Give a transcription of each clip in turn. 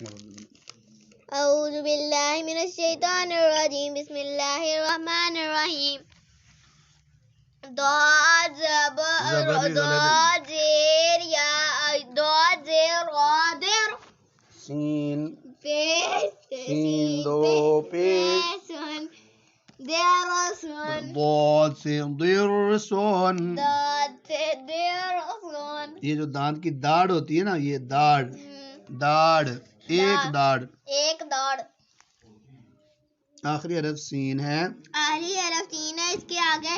أعوذ بالله من الشيطان الرجيم بسم الله الرحمن الرحيم ضاد زير يا ضاد زير غادر سين پیش سين دو پیش درسون ضاد سے درسون. ضاد سے درسون. یہ جو دانت کی داڑھ ہوتی ہے نا، یہ داڑھ داڑھ ایک داڑھ. ایک داڑھ. آخری حرف سین ہے. آخری حرف سین ہے. اس کے آگے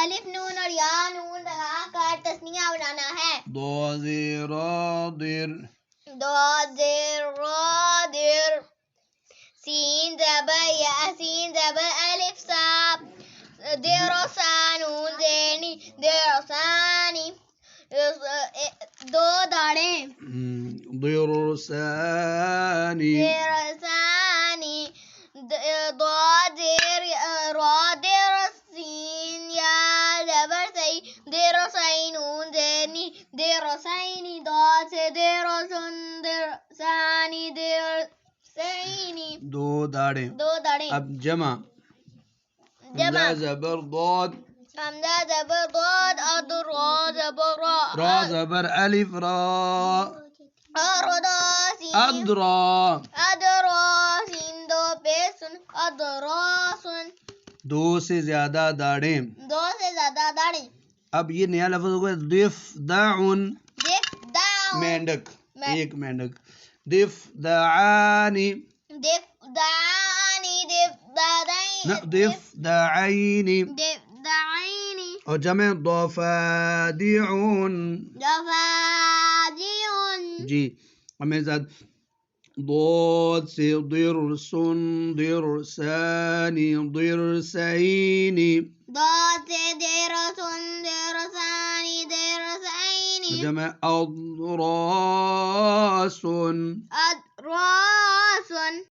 الف نون اور یا نون لگا کر تثنیہ بنانا ہے. ضاد رادر ضاد رادر. سین زبر یا سین زبر الف صاد درسان نون زینی درسانی. دو داڑیں. درسانی درسانی. ضاد رادر سین یا زبر سی درسین نون زینی درسینی. ضاد سے درسن درسانی درسینی. دو داڑیں. دو داڑیں. اب جمع. جمع. حمزہ زبر ضاد. حمزہ زبر ضاد. را زبر را. را زبر الف را. اردا سین. ادرا. ادرا سین دو پیسن ادراسن. دو سے زیادہ داڑیں. دو سے زیادہ داڑیں. اب یہ نیا لفظ ہوگا ضفدعن. ضفدعن. مینڈک. ایک مینڈک. ضفدعانی. ضفدعانی. ضفدعین. ضفدعینی. ضفدعینی. اور جمع ضفادعن. ضفادعن. جی اور میرے ساتھ ضاد سے درسن درسانی درسینی. ضاد سے درسن درسانی درسینی. جمع اضراسن. ادراسن.